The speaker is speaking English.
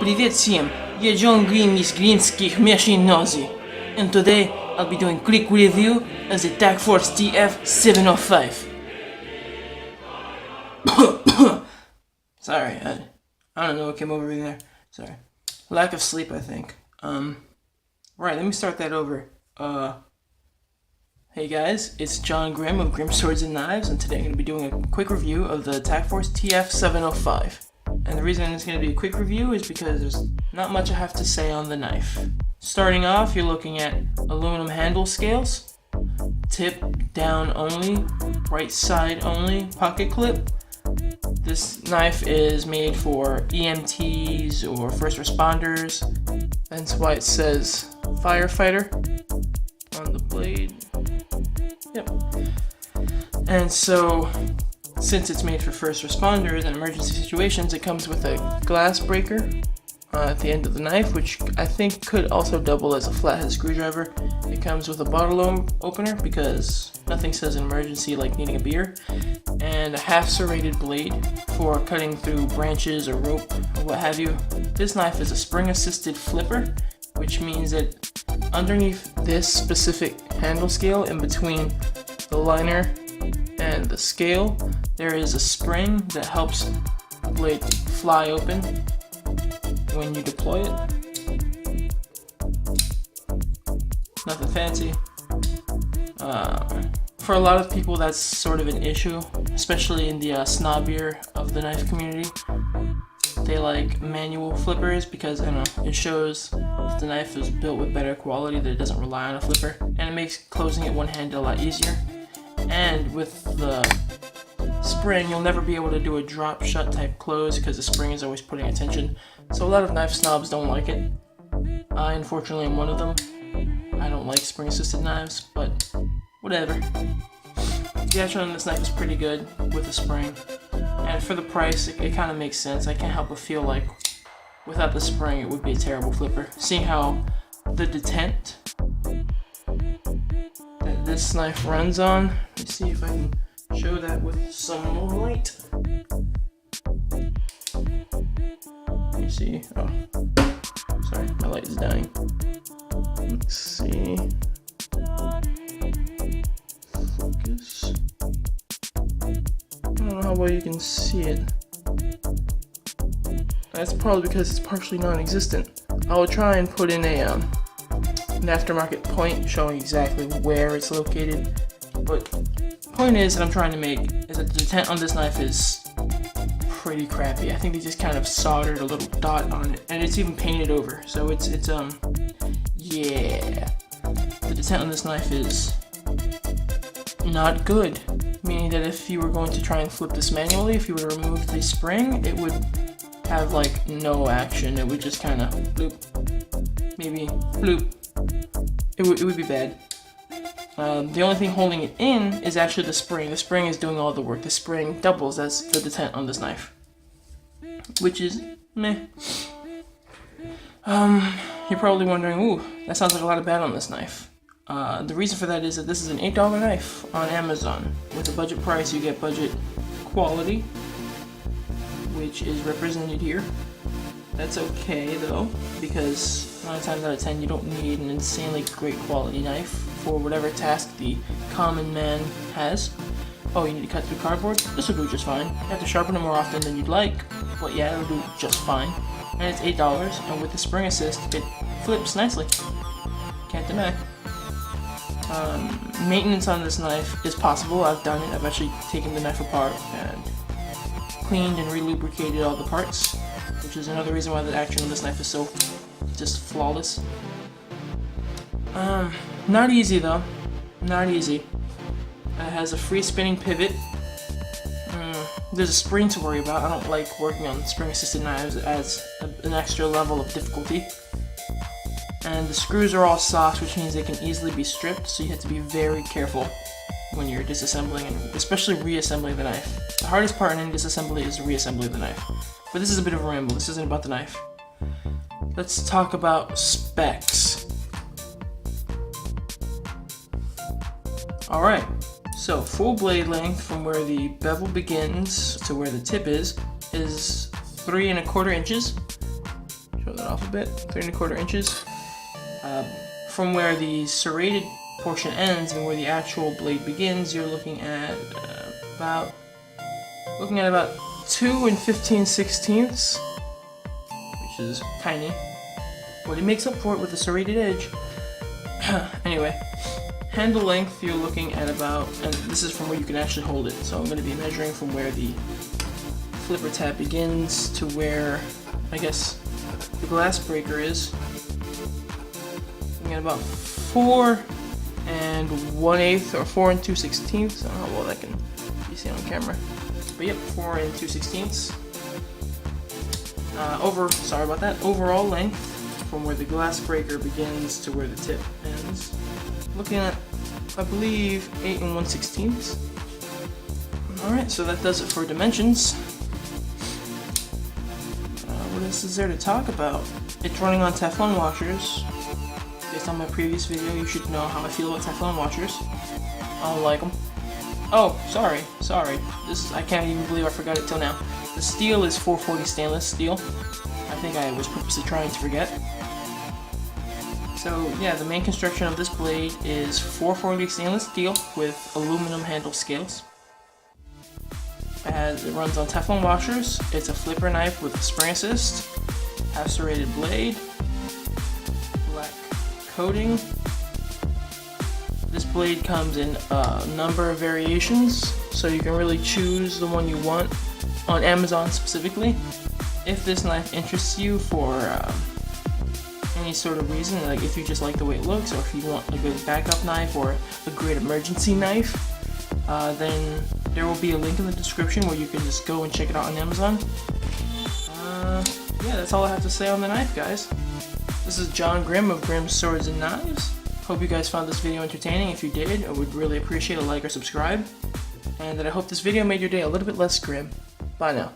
Привет всем, я John Grimm из гриммских machine nozy, and today I'll be doing a quick review of the Tac Force TF-705. Sorry, I don't know what came over me there. Sorry. Lack of sleep, I think. Right, let me start that over. Hey guys, it's John Grimm of Grimm Swords and Knives, and today I'm going to be doing a quick review of the Tac Force TF-705. And the reason it's going to be a quick review is because there's not much I have to say on the knife. Starting off, you're looking at aluminum handle scales, tip down only, right side only, pocket clip. This knife is made for EMTs or first responders. That's why it says firefighter on the blade. Yep. And so, since it's made for first responders and emergency situations, it comes with a glass breaker at the end of the knife, which I think could also double as a flathead screwdriver. It comes with a bottle opener because nothing says an emergency like needing a beer, and a half-serrated blade for cutting through branches or rope or what have you. This knife is a spring-assisted flipper, which means that underneath this specific handle scale, in between the liner and the scale, there is a spring that helps the blade fly open when you deploy it. Nothing fancy. For a lot of people, that's sort of an issue, especially in the snobbier of the knife community. They like manual flippers because, I don't know, it shows that the knife is built with better quality, that it doesn't rely on a flipper, and it makes closing it one-handed a lot easier. And with the spring, you'll never be able to do a drop shut type close because the spring is always putting attention. So a lot of knife snobs don't like it. I unfortunately am one of them. I don't like spring assisted knives, but whatever. The action on this knife is pretty good with the spring. And for the price, it kind of makes sense. I can't help but feel like without the spring, it would be a terrible flipper. Seeing how the detent that this knife runs on. Let's see if I can show that with some more light. Let me see. Oh, sorry, my light is dying. Let's see. Focus. I don't know how well you can see it. That's probably because it's partially non-existent. I'll try and put in an aftermarket point showing exactly where it's located. But the point is that I'm trying to make is that the detent on this knife is pretty crappy. I think they just kind of soldered a little dot on it, and it's even painted over. So it's yeah. The detent on this knife is not good. Meaning that if you were going to try and flip this manually, if you were to remove the spring, it would have like no action. It would just kind of bloop, maybe bloop. It would be bad. The only thing holding it in is actually the spring. The spring is doing all the work. The spring doubles as the detent on this knife, which is meh. You're probably wondering, ooh, that sounds like a lot of bad on this knife. The reason for that is that this is an $8 knife on Amazon. With a budget price, you get budget quality, which is represented here. That's okay though, because 9 times out of 10 you don't need an insanely great quality knife for whatever task the common man has. Oh, you need to cut through cardboard? This will do just fine. You have to sharpen it more often than you'd like, but yeah, it'll do just fine. And it's $8, and with the spring assist, it flips nicely. Can't deny. Maintenance on this knife is possible. I've done it. I've actually taken the knife apart and cleaned and re-lubricated all the parts, which is another reason why the action on this knife is so just flawless. Not easy though. Not easy. It has a free spinning pivot. There's a spring to worry about. I don't like working on spring-assisted knives. It adds an extra level of difficulty. And the screws are all soft, which means they can easily be stripped, so you have to be very careful when you're disassembling and especially reassembling the knife. The hardest part in any disassembly is reassembly of the knife. But this is a bit of a ramble. This isn't about the knife. Let's talk about specs. Alright, so full blade length from where the bevel begins to where the tip is 3¼ inches. show that off a bit. 3¼ inches. From where the serrated portion ends and where the actual blade begins, you're looking at about 2 15/16, which is tiny. But it makes up for it with the serrated edge. Anyway, handle length you're looking at about, and this is from where you can actually hold it. So I'm going to be measuring from where the flipper tab begins to where, I guess, the glass breaker is. Looking at about 4 1/8 or 4 2/16. I don't know how well that can be seen on camera. But yep, 4 2/16. Sorry about that. Overall length from where the glass breaker begins to where the tip ends. Looking at, I believe, 8 1/16. Alright, so that does it for dimensions. What else is there to talk about? It's running on Teflon washers. Based on my previous video, you should know how I feel about Teflon washers. I don't like them. Oh, sorry. I can't even believe I forgot it till now. The steel is 440 stainless steel. I think I was purposely trying to forget. So yeah, the main construction of this blade is 440 stainless steel with aluminum handle scales. It runs on Teflon washers. It's a flipper knife with a spring assist, half-serrated blade, black coating. This blade comes in a number of variations, so you can really choose the one you want on Amazon specifically. If this knife interests you for any sort of reason, like if you just like the way it looks, or if you want a good backup knife or a great emergency knife, then there will be a link in the description where you can just go and check it out on Amazon. Yeah, that's all I have to say on the knife, guys. This is John Grimm of Grimm Swords and Knives. Hope you guys found this video entertaining. If you did, I would really appreciate a like or subscribe. And that I hope this video made your day a little bit less grim. Bye now.